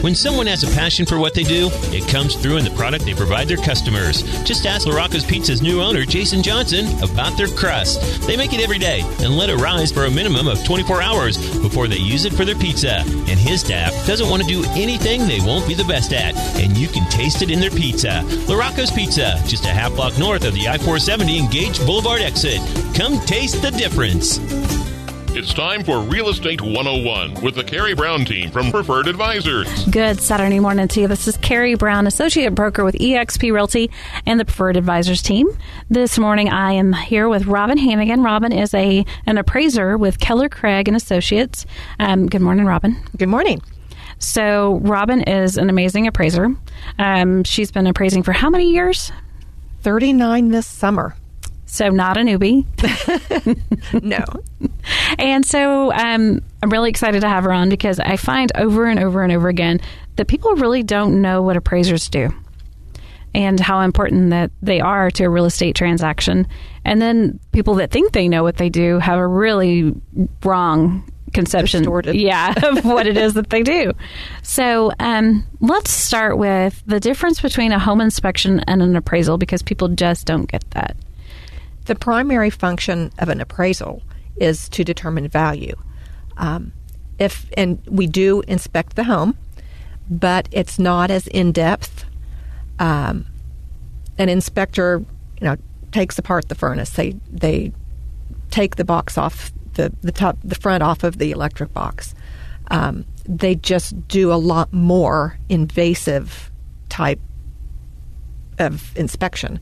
When someone has a passion for what they do, it comes through in the product they provide their customers. Just ask LaRocco's Pizza's new owner, Jason Johnson, about their crust. They make it every day and let it rise for a minimum of 24 hours before they use it for their pizza. And his staff doesn't want to do anything they won't be the best at, and you can taste it in their pizza. LaRocco's Pizza, just a half block north of the I-470 Engage Boulevard exit. Come taste the difference. It's time for Real Estate 101 with the Karey Brown team from Preferred Advisors. Good Saturday morning to you. This is Karey Brown, Associate Broker with eXp Realty and the Preferred Advisors team. This morning I am here with Robin Hannigan. Robin is an appraiser with Keller Craig & Associates. Good morning, Robin. Good morning. So Robin is an amazing appraiser. She's been appraising for how many years? 39 this summer. So not a newbie. No. And so I'm really excited to have her on because I find over and over and over again that people really don't know what appraisers do and how important that they are to a real estate transaction. And then people that think they know what they do have a really wrong conception of what it is that they do. So let's start with the difference between a home inspection and an appraisal because people just don't get that. The primary function of an appraisal is to determine value. And we do inspect the home, but it's not as in-depth. An inspector, takes apart the furnace. They take the box off the front off of the electric box. They just do a lot more invasive type of inspection.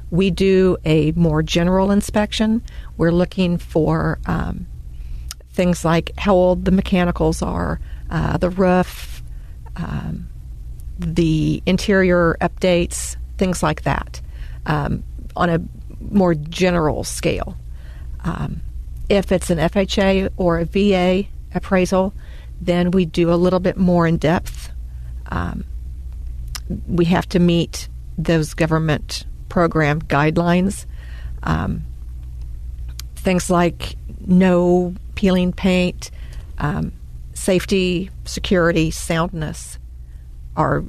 We do a more general inspection. We're looking for things like how old the mechanicals are, the roof, the interior updates, things like that, on a more general scale. If it's an FHA or a VA appraisal, then we do a little bit more in depth. We have to meet those government program guidelines. Things like no peeling paint, safety, security, soundness are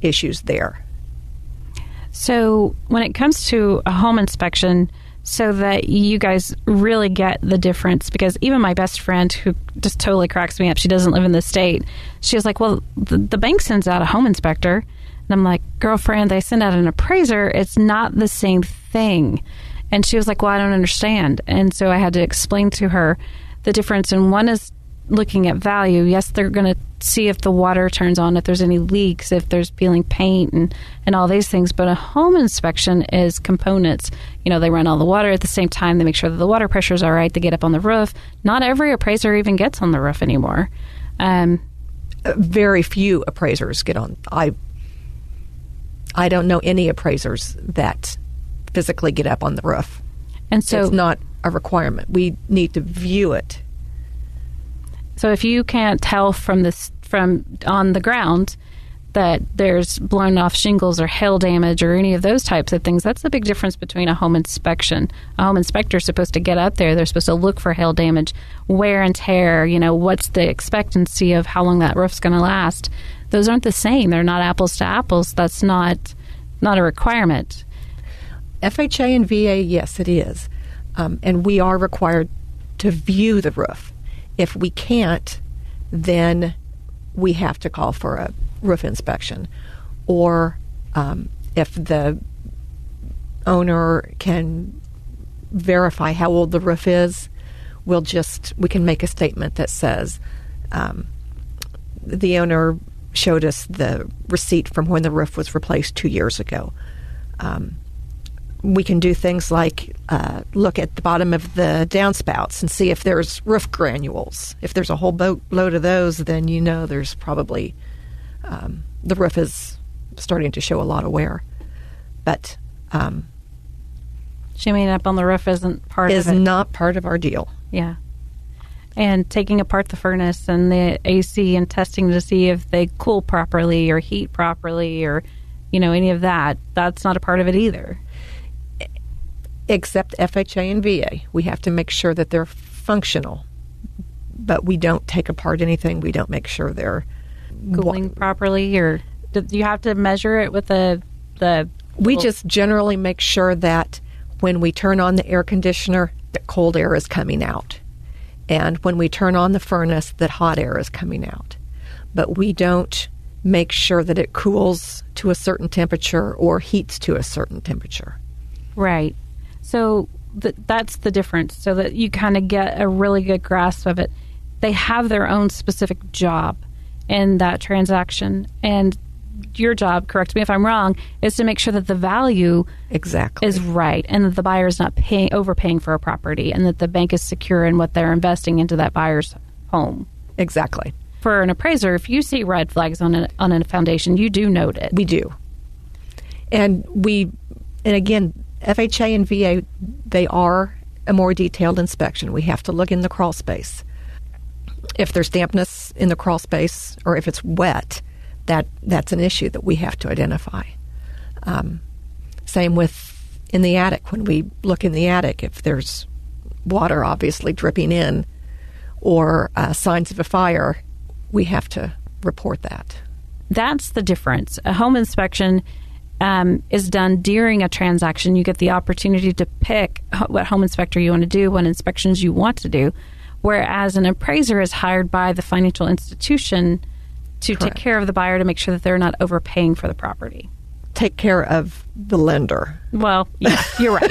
issues there. So when it comes to a home inspection, so that you guys really get the difference, because even my best friend, who just totally cracks me up, she doesn't live in the state, she was like, well, the bank sends out a home inspector. And I'm like, girlfriend, they send out an appraiser. It's not the same thing. And she was like, well, I don't understand. And so I had to explain to her the difference. And one is looking at value. Yes, they're going to see if the water turns on, if there's any leaks, if there's peeling paint and all these things. But a home inspection is components. They run all the water at the same time. They make sure that the water pressure is all right. They get up on the roof. Not every appraiser even gets on the roof anymore. Very few appraisers get on. I don't know any appraisers that physically get up on the roof. And so it's not a requirement. We need to view it. So if you can't tell from on the ground that there's blown off shingles or hail damage or any of those types of things, that's the big difference between a home inspection. A home inspector is supposed to get up there. They're supposed to look for hail damage, wear and tear, what's the expectancy of how long that roof's going to last. Those aren't the same. They're not apples to apples. That's not a requirement. FHA and VA, yes, it is. And we are required to view the roof. If we can't, then we have to call for a roof inspection. Or if the owner can verify how old the roof is, we can make a statement that says the owner showed us the receipt from when the roof was replaced 2 years ago. We can do things like look at the bottom of the downspouts and see if there's roof granules. If there's a whole boatload of those, then there's probably the roof is starting to show a lot of wear. But shimmying up on the roof isn't part of it. Is not part of our deal. Yeah. And taking apart the furnace and the AC and testing to see if they cool properly or heat properly or, any of that. That's not a part of it either. Except FHA and VA. We have to make sure that they're functional. But we don't take apart anything. We don't make sure they're cooling properly, or do you have to measure it with the? We just generally make sure that when we turn on the air conditioner, that cold air is coming out, and when we turn on the furnace, that hot air is coming out. But we don't make sure that it cools to a certain temperature or heats to a certain temperature. Right. So that's the difference, so that you kind of get a really good grasp of it. They have their own specific job in that transaction, and your job, correct me if I'm wrong, is to make sure that the value exactly is right, and that the buyer is not overpaying for a property, and that the bank is secure in what they're investing into that buyer's home. Exactly. For an appraiser, if you see red flags on a foundation, you do note it. We do. And again, FHA and VA, they are a more detailed inspection. We have to look in the crawl space. If there's dampness in the crawl space, or if it's wet, that's an issue that we have to identify. Same with in the attic. When we look in the attic, if there's water obviously dripping in or signs of a fire, we have to report that. That's the difference. A home inspection is done during a transaction. You get the opportunity to pick what home inspector you want to do, what inspections you want to do, whereas an appraiser is hired by the financial institution to Correct. take care of the buyer, to make sure that they're not overpaying for the property. Take care of the lender. Well, yeah, you're right.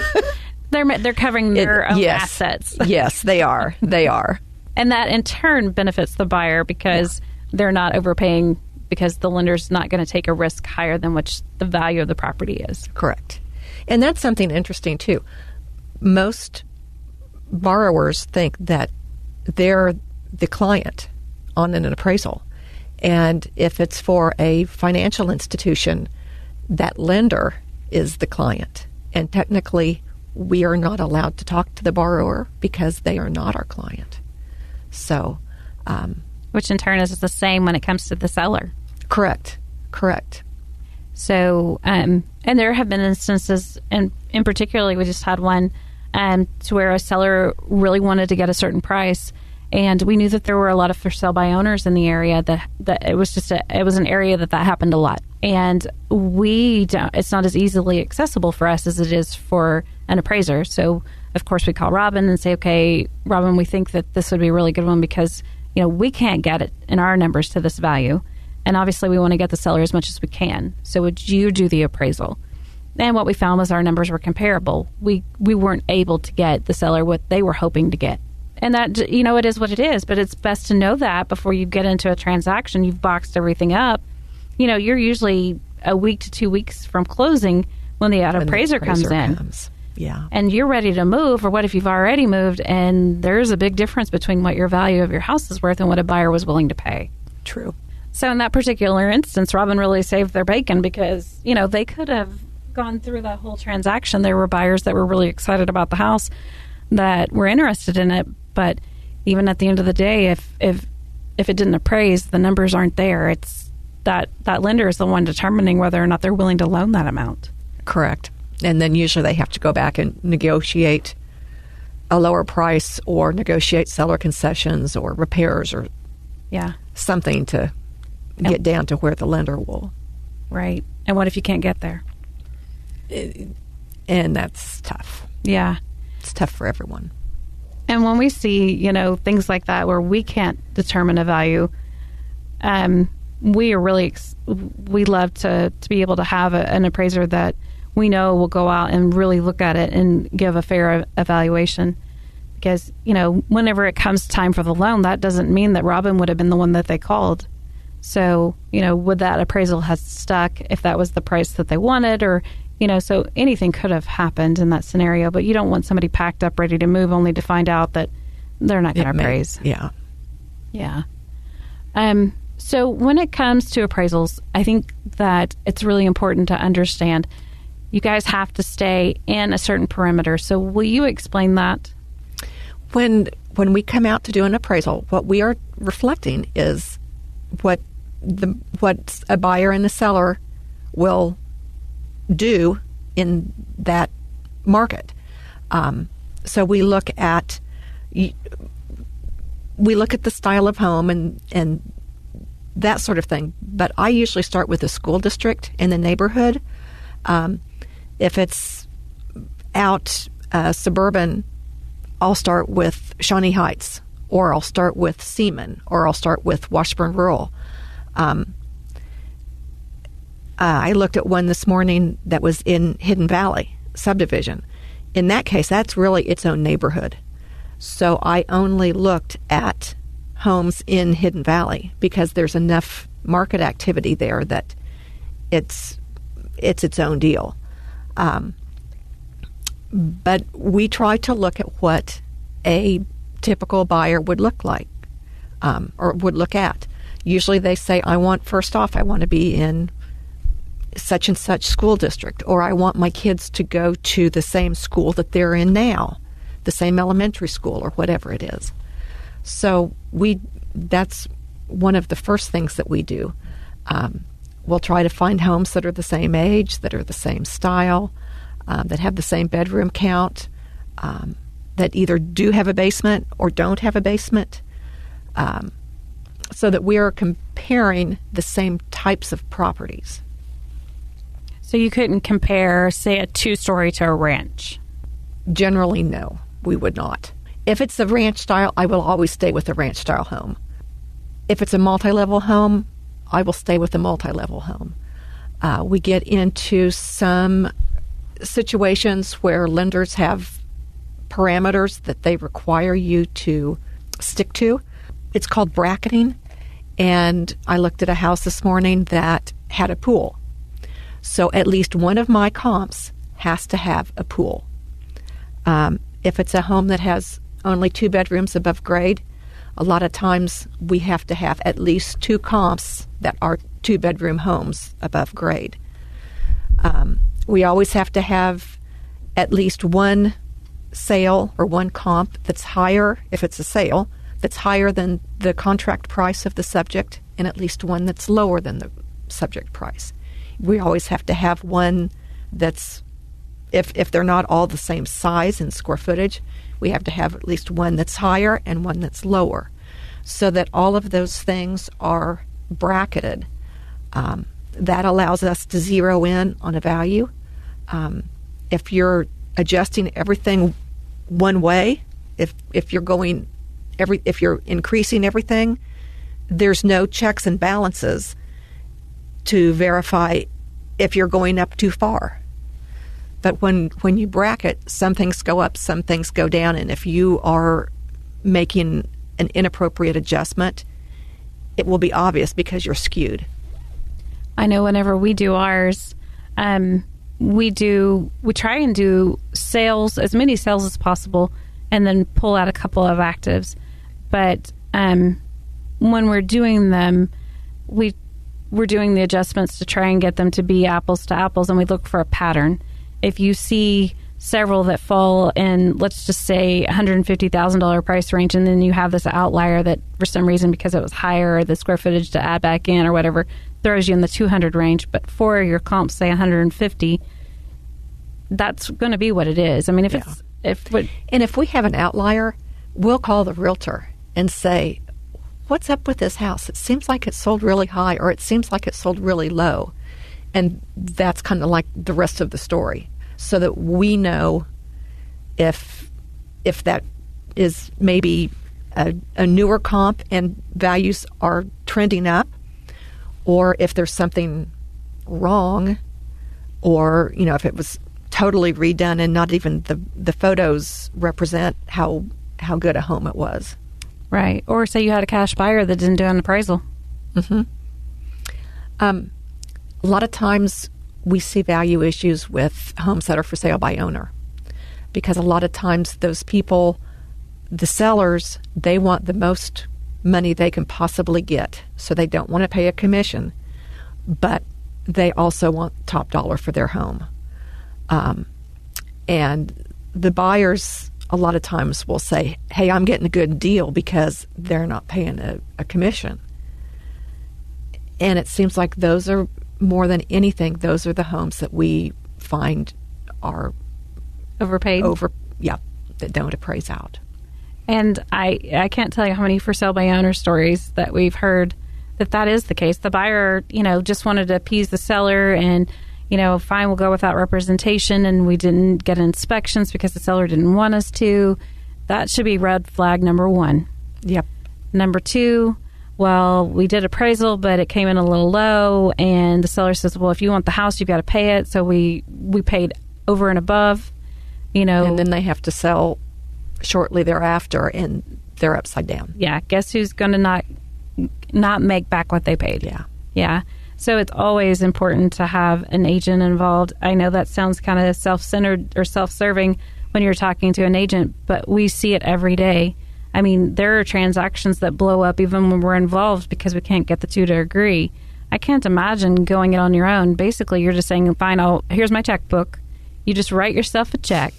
They're covering their own yes. assets. Yes, they are. They are. And that in turn benefits the buyer because they're not overpaying, because the lender's not going to take a risk higher than which the value of the property is. Correct. And that's something interesting too. Most borrowers think that they're the client on an appraisal. And if it's for a financial institution, that lender is the client. And technically, we are not allowed to talk to the borrower because they are not our client. So, which in turn is the same when it comes to the seller. Correct. So, and there have been instances, and in particular, we just had one to where a seller really wanted to get a certain price, and we knew that there were a lot of for sale by owners in the area. That it was just it was an area that happened a lot, and it's not as easily accessible for us as it is for an appraiser. So, of course, we call Robin and say, "Okay, Robin, we think that this would be a really good one because we can't get it in our numbers to this value." And obviously, we want to get the seller as much as we can. So would you do the appraisal? And what we found was our numbers were comparable. We weren't able to get the seller what they were hoping to get. And that, it is what it is. But it's best to know that before you get into a transaction. You've boxed everything up. You're usually a week to 2 weeks from closing when the appraiser comes in. Yeah. And you're ready to move, or what if you've already moved and there's a big difference between what your value of your house is worth and what a buyer was willing to pay. True. So in that particular instance, Robin really saved their bacon because, they could have gone through that whole transaction. There were buyers that were really excited about the house that were interested in it. But even at the end of the day, if it didn't appraise, the numbers aren't there. It's that lender is the one determining whether or not they're willing to loan that amount. Correct. And then usually they have to go back and negotiate a lower price or negotiate seller concessions or repairs or something to get down to where the lender will. Right. And what if you can't get there? And that's tough. Yeah. It's tough for everyone. And when we see, things like that where we can't determine a value, we are really, we love to be able to have an appraiser that we know will go out and really look at it and give a fair evaluation. Because, whenever it comes time for the loan, that doesn't mean that Robin would have been the one that they called. So, would that appraisal have stuck if that was the price that they wanted? Or, so anything could have happened in that scenario. But you don't want somebody packed up, ready to move, only to find out that they're not going to appraise. Yeah. Yeah. So when it comes to appraisals, I think that it's really important to understand you guys have to stay in a certain perimeter. So will you explain that? When we come out to do an appraisal, what we are reflecting is what a buyer and a seller will do in that market. So we look at the style of home and that sort of thing. But I usually start with the school district in the neighborhood. If it's out suburban, I'll start with Shawnee Heights, or I'll start with Seaman, or I'll start with Washburn Rural. I looked at one this morning that was in Hidden Valley subdivision. In that case, that's really its own neighborhood. So I only looked at homes in Hidden Valley because there's enough market activity there that it's its own deal. But we try to look at what a typical buyer would look like, or would look at. Usually they say, I want to be in such and such school district, or I want my kids to go to the same school that they're in now, the same elementary school, or whatever it is. So that's one of the first things that we do. We'll try to find homes that are the same age, that are the same style, that have the same bedroom count, that either do have a basement or don't have a basement, so that we are comparing the same types of properties. So you couldn't compare, say, a 2-story to a ranch? Generally, no, we would not. If it's a ranch style, I will always stay with a ranch style home. If it's a multi-level home, I will stay with a multi-level home. We get into some situations where lenders have parameters that they require you to stick to. It's called bracketing. And I looked at a house this morning that had a pool. So at least one of my comps has to have a pool. If it's a home that has only 2 bedrooms above grade, a lot of times we have to have at least 2 comps that are 2-bedroom homes above grade. We always have to have at least one sale or one comp that's higher, if it's a sale, that's higher than the contract price of the subject, and at least one that's lower than the subject price. We always have to have one that's, if they're not all the same size and square footage, we have to have at least one that's higher and one that's lower, so that all of those things are bracketed. That allows us to zero in on a value. If you're adjusting everything one way, if you're increasing everything, there's no checks and balances to verify if you're going up too far. But when you bracket, some things go up, some things go down, and if you are making an inappropriate adjustment, it will be obvious because you're skewed. I know whenever we do ours, we try and do sales, as many sales as possible, and then pull out a couple of actives. But when we're doing them, we're doing the adjustments to try and get them to be apples to apples, and we look for a pattern. If you see several that fall in, let's just say, $150,000 price range, and then you have this outlier that for some reason, because it was higher, or the square footage to add back in or whatever, throws you in the 200 range, but for your comps, say 150, that's going to be what it is. I mean, if we have an outlier, we'll call the realtor and say, what's up with this house? It seems like it sold really high, or it seems like it sold really low. And that's kind of like the rest of the story, so that we know if that is maybe a newer comp and values are trending up, or if there's something wrong, or if it was totally redone and not even the photos represent how good a home it was. Right. Or say you had a cash buyer that didn't do an appraisal. Mm-hmm. A lot of times we see value issues with homes that are for sale by owner, because a lot of times those people, the sellers, they want the most money they can possibly get. So they don't want to pay a commission, but they also want top dollar for their home. And the buyers a lot of times will say, hey, I'm getting a good deal because they're not paying a commission. And it seems like those are, more than anything, those are the homes that we find are overpaid. That don't appraise out. And I can't tell you how many for sale by owner stories that we've heard that that is the case. The buyer, just wanted to appease the seller and, fine, we'll go without representation, and we didn't get inspections because the seller didn't want us to. That should be red flag number 1. Yep. Number 2, well, we did appraisal, but it came in a little low, and the seller says, well, if you want the house, you've got to pay it. So we paid over and above, And then they have to sell shortly thereafter, and they're upside down. Yeah. Guess who's going to not make back what they paid? Yeah. Yeah. So it's always important to have an agent involved. I know that sounds kind of self-centered or self-serving when you're talking to an agent, but we see it every day. I mean, there are transactions that blow up even when we're involved because we can't get the two to agree. I can't imagine going it on your own. Basically, you're just saying, fine, here's my checkbook. You just write yourself a check,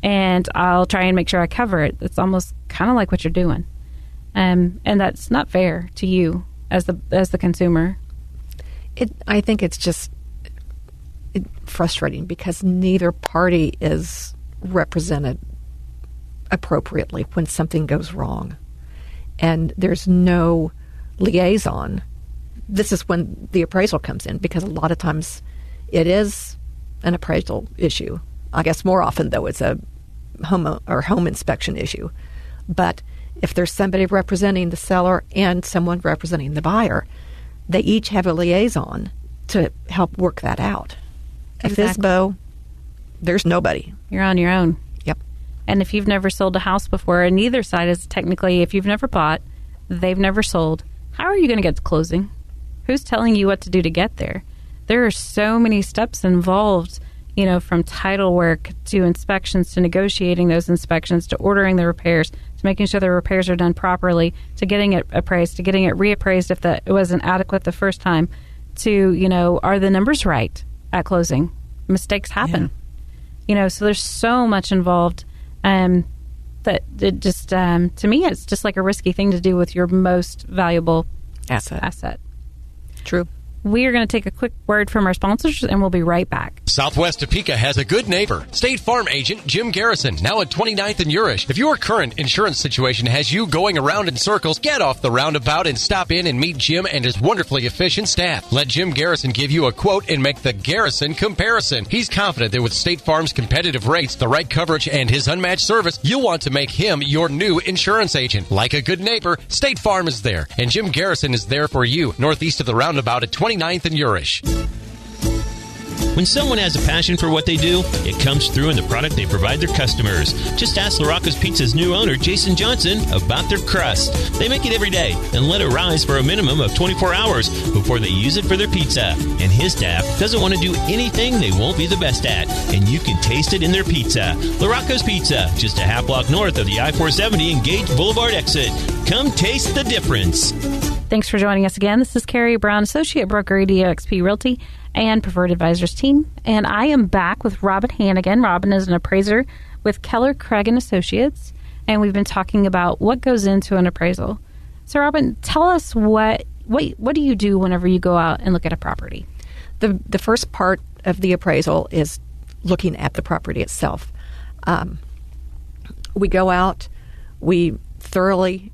and I'll try and make sure I cover it. It's almost kind of like what you're doing. And that's not fair to you as the consumer. I think it's just frustrating because neither party is represented appropriately when something goes wrong. And there's no liaison. This is when the appraisal comes in, because a lot of times it is an appraisal issue. I guess more often, though, it's a home inspection issue. But if there's somebody representing the seller and someone representing the buyer, they each have a liaison to help work that out. Exactly. At FSBO, there's nobody. You're on your own. Yep. And if you've never sold a house before, and neither side is technically, if you've never bought, they've never sold, how are you going to get to closing? Who's telling you what to do to get there? There are so many steps involved, from title work to inspections to negotiating those inspections to ordering the repairs to making sure the repairs are done properly to getting it appraised to getting it reappraised if it wasn't adequate the first time to, are the numbers right at closing? Mistakes happen. Yeah. So there's so much involved that it just, to me, it's just like a risky thing to do with your most valuable asset. True. We are going to take a quick word from our sponsors, and we'll be right back. Southwest Topeka has a good neighbor. State Farm agent Jim Garrison, now at 29th and Urish. If your current insurance situation has you going around in circles, get off the roundabout and stop in and meet Jim and his wonderfully efficient staff. Let Jim Garrison give you a quote and make the Garrison comparison. He's confident that with State Farm's competitive rates, the right coverage, and his unmatched service, you'll want to make him your new insurance agent. Like a good neighbor, State Farm is there, and Jim Garrison is there for you, northeast of the roundabout at 29th and Urish. When someone has a passion for what they do, it comes through in the product they provide their customers. Just ask LaRocco's Pizza's new owner, Jason Johnson, about their crust. They make it every day and let it rise for a minimum of 24 hours before they use it for their pizza. And his staff doesn't want to do anything they won't be the best at, and you can taste it in their pizza. LaRocco's Pizza, just a half block north of the I-470 and Gage Boulevard exit. Come taste the difference. Thanks for joining us again. This is Karey Brown, Associate Broker at EXP Realty and Preferred Advisors team. And I am back with Robin Hannigan. Robin is an appraiser with Keller, Craig & Associates. And we've been talking about what goes into an appraisal. So, Robin, tell us what do you do whenever you go out and look at a property? The first part of the appraisal is looking at the property itself. We go out, we thoroughly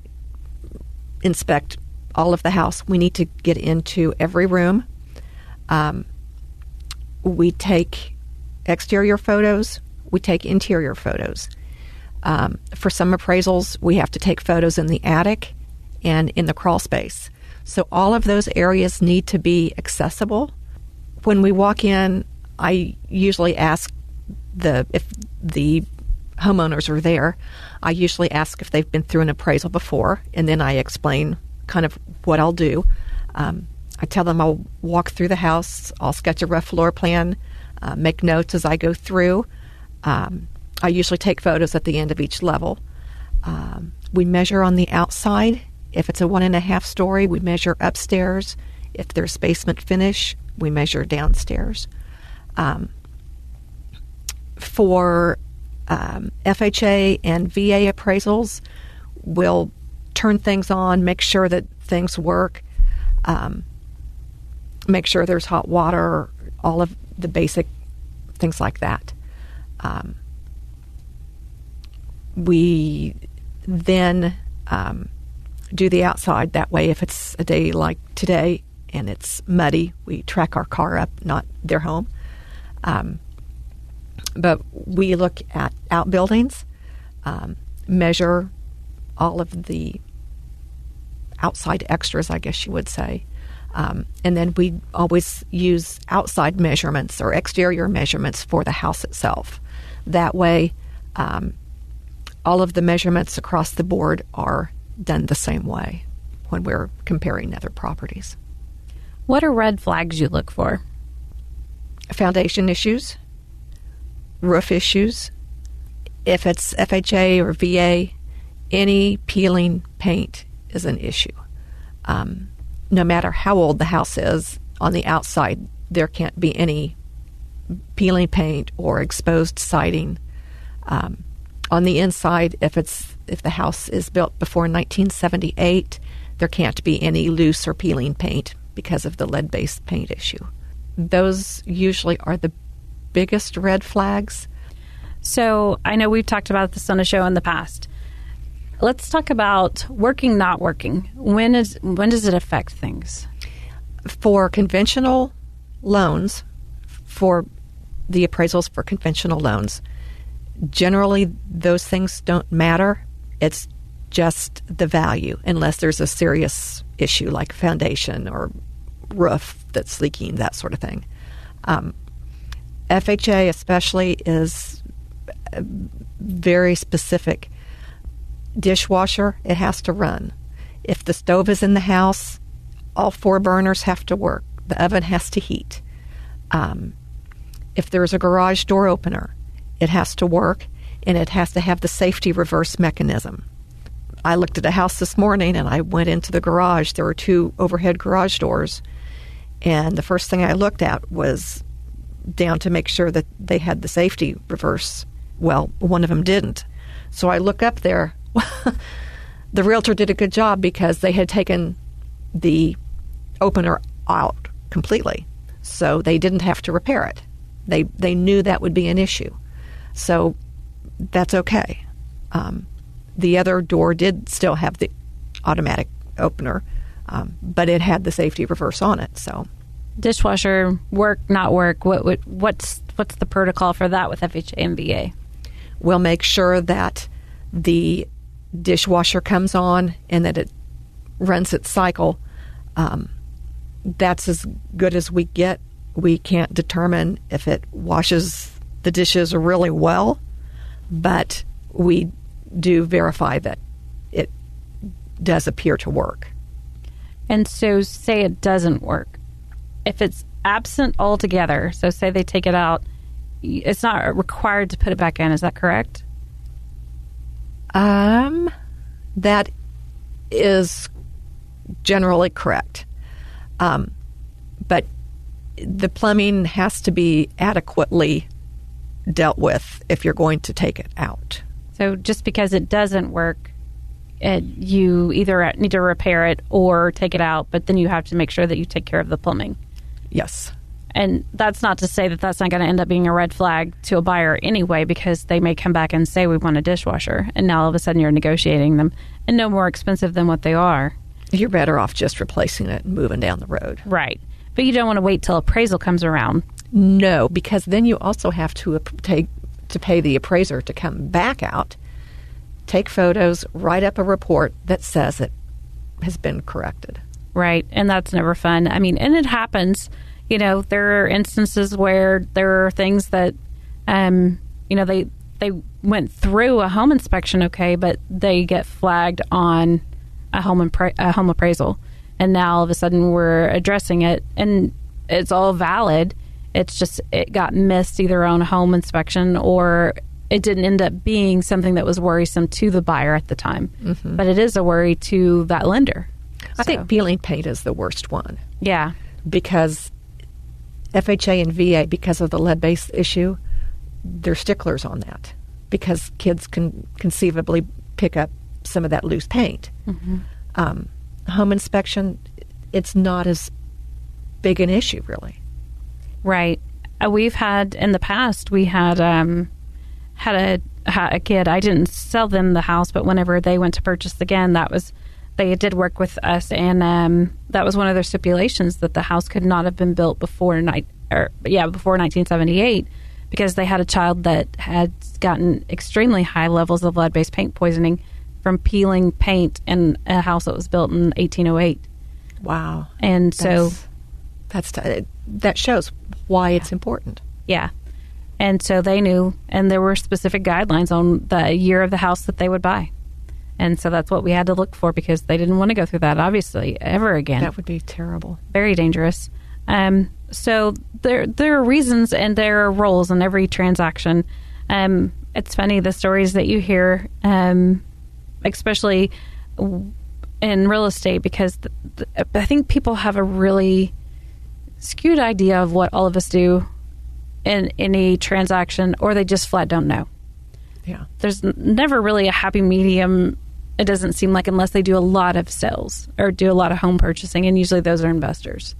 inspect all of the house. We need to get into every room. We take exterior photos. We take interior photos. For some appraisals, we have to take photos in the attic and in the crawl space. So all of those areas need to be accessible. When we walk in, I usually ask if the homeowners are there, I usually ask if they've been through an appraisal before, and then I explain kind of what I'll do. I tell them I'll walk through the house, I'll sketch a rough floor plan, make notes as I go through. I usually take photos at the end of each level. We measure on the outside. If it's a 1.5 story, we measure upstairs. If there's basement finish, we measure downstairs. For FHA and VA appraisals, we'll turn things on, make sure that things work, make sure there's hot water, all of the basic things like that. We then do the outside. That way, if it's a day like today and it's muddy, we track our car up, not their home. But we look at outbuildings, measure all of the outside extras, I guess you would say. And then we always use outside measurements or exterior measurements for the house itself. That way, all of the measurements across the board are done the same way when we're comparing other properties. What are red flags you look for? Foundation issues, roof issues. If it's FHA or VA, any peeling paint is an issue. No matter how old the house is, on the outside, there can't be any peeling paint or exposed siding. On the inside, if the house is built before 1978, there can't be any loose or peeling paint because of the lead-based paint issue. Those usually are the biggest red flags. So I know we've talked about this on a show in the past. Let's talk about working, not working. When does it affect things? For conventional loans, for the appraisals for conventional loans, generally those things don't matter. It's just the value, unless there's a serious issue like foundation or roof that's leaking, that sort of thing. FHA especially is very specific. Dishwasher, it has to run. If the stove is in the house, all 4 burners have to work. The oven has to heat. If there's a garage door opener, it has to work, and it has to have the safety reverse mechanism. I looked at a house this morning, and I went into the garage. There were 2 overhead garage doors, and the first thing I looked at was down to make sure that they had the safety reverse. Well, one of them didn't. So I look up there. The realtor did a good job because they had taken the opener out completely, so they didn't have to repair it. They knew that would be an issue, so that's okay. The other door did still have the automatic opener, but it had the safety reverse on it. So, dishwasher, work, not work. What's the protocol for that with FHA and VA? We'll make sure that the dishwasher comes on and that it runs its cycle. That's as good as we get. We can't determine if it washes the dishes really well, but we do verify that it does appear to work. And so say it doesn't work. If it's absent altogether, so say they take it out, it's not required to put it back in. Is that correct? That is generally correct. But the plumbing has to be adequately dealt with if you're going to take it out. So just because it doesn't work, you either need to repair it or take it out, but then you have to make sure that you take care of the plumbing. Yes. And that's not to say that that's not going to end up being a red flag to a buyer anyway, because they may come back and say, we want a dishwasher. And now all of a sudden you're negotiating them and no more expensive than what they are. You're better off just replacing it and moving down the road. Right. But you don't want to wait till appraisal comes around. No, because then you also have to pay the appraiser to come back out, take photos, write up a report that says it has been corrected. Right. And that's never fun. I mean, and it happens. You know, there are instances where there are things that, they went through a home inspection okay, but they get flagged on a home appraisal. And now all of a sudden we're addressing it, and it's all valid. It's just it got missed either on a home inspection or it didn't end up being something that was worrisome to the buyer at the time. Mm-hmm. But it is a worry to that lender. I think peeling paint is the worst one. Yeah. Because FHA and VA, because of the lead-based issue, they're sticklers on that. Because kids can conceivably pick up some of that loose paint. Mm-hmm. Home inspection, it's not as big an issue, really. Right. We've had, in the past, we had a kid. I didn't sell them the house, but whenever they went to purchase again, that was they did work with us, and that was one of their stipulations, that the house could not have been built before 1978, because they had a child that had gotten extremely high levels of lead-based paint poisoning from peeling paint in a house that was built in 1808. Wow. And so that shows why it's important. Yeah. And so they knew, and there were specific guidelines on the year of the house that they would buy. And so that's what we had to look for, because they didn't want to go through that, obviously, ever again. That would be terrible. Very dangerous. So there are reasons and there are roles in every transaction. It's funny, the stories that you hear, especially in real estate, because I think people have a really skewed idea of what all of us do in any transaction, or they just flat don't know. Yeah. There's never really a happy medium, it doesn't seem like, unless they do a lot of sales or do a lot of home purchasing, and usually those are investors.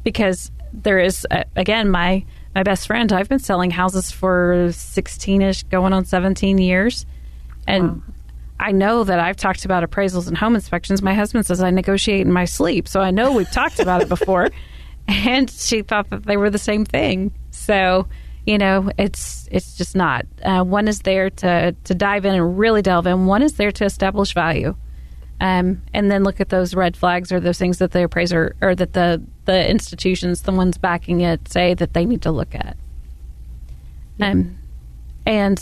Because there is, again, my best friend, I've been selling houses for 16-ish, going on 17 years. And wow. I know that I've talked about appraisals and home inspections. My husband says I negotiate in my sleep, so I know we've talked about it before. And she thought that they were the same thing. So, it's just not. One is there to dive in and really delve in. One is there to establish value. And then look at those red flags or those things that the appraiser, or that the institutions, the ones backing it, say that they need to look at. And an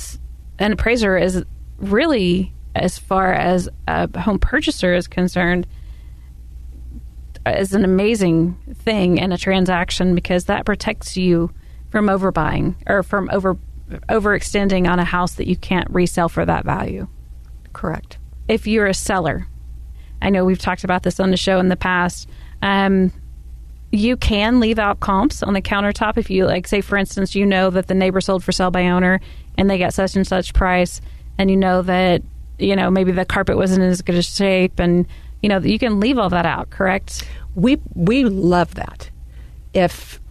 appraiser is really, as far as a home purchaser is concerned, is an amazing thing in a transaction, because that protects you from overbuying or from overextending on a house that you can't resell for that value. Correct. If you're a seller, I know we've talked about this on the show in the past, you can leave out comps on the countertop. If you, like, say, for instance, you know that the neighbor sold for sale by owner and they got such and such price, and you know that, maybe the carpet wasn't in as good a shape, and you can leave all that out, correct? We love that. If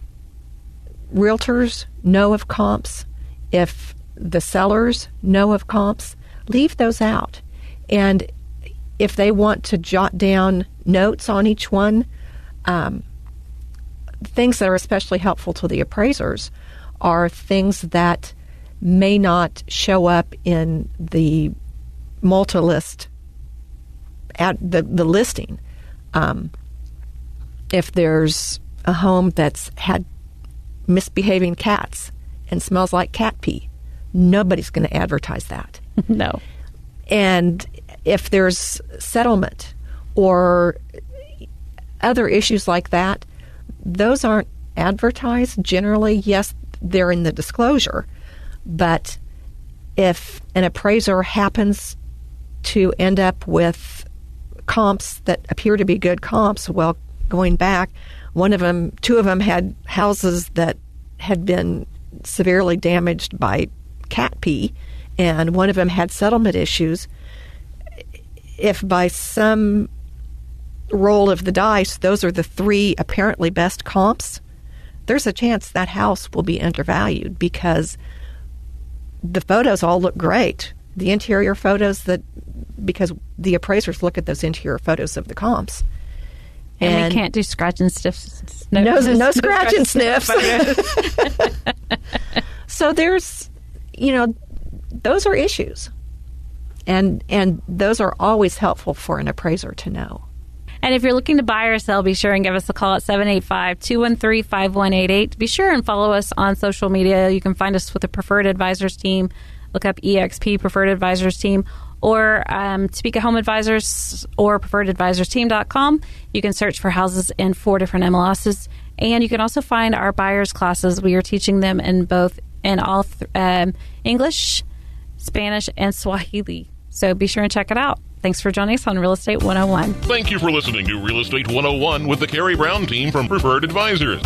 realtors know of comps, if the sellers know of comps, leave those out. And if they want to jot down notes on each one, things that are especially helpful to the appraisers are things that may not show up in the multi-list at the listing. If there's a home that's had misbehaving cats and smells like cat pee, nobody's going to advertise that. No. And if there's settlement or other issues like that, those aren't advertised generally. Yes, they're in the disclosure, but if an appraiser happens to end up with comps that appear to be good comps, well, going back, two of them had houses that had been severely damaged by cat pee, and one of them had settlement issues. If by some roll of the dice, those are the three apparently best comps, there's a chance that house will be undervalued, because the photos all look great. The interior photos, because the appraisers look at those interior photos of the comps. And we can't do scratch and sniff. No scratch and sniffs. So there's, those are issues. And those are always helpful for an appraiser to know. And if you're looking to buy or sell, be sure and give us a call at 785-213-5188. Be sure and follow us on social media. You can find us with the Preferred Advisors team. Look up EXP Preferred Advisors team, or Topeka Home Advisors, or preferredadvisorsteam.com. You can search for houses in 4 different MLSs. And you can also find our buyers classes. We are teaching them in all English, Spanish, and Swahili. So be sure and check it out. Thanks for joining us on Real Estate 101. Thank you for listening to Real Estate 101 with the Karey Brown team from Preferred Advisors.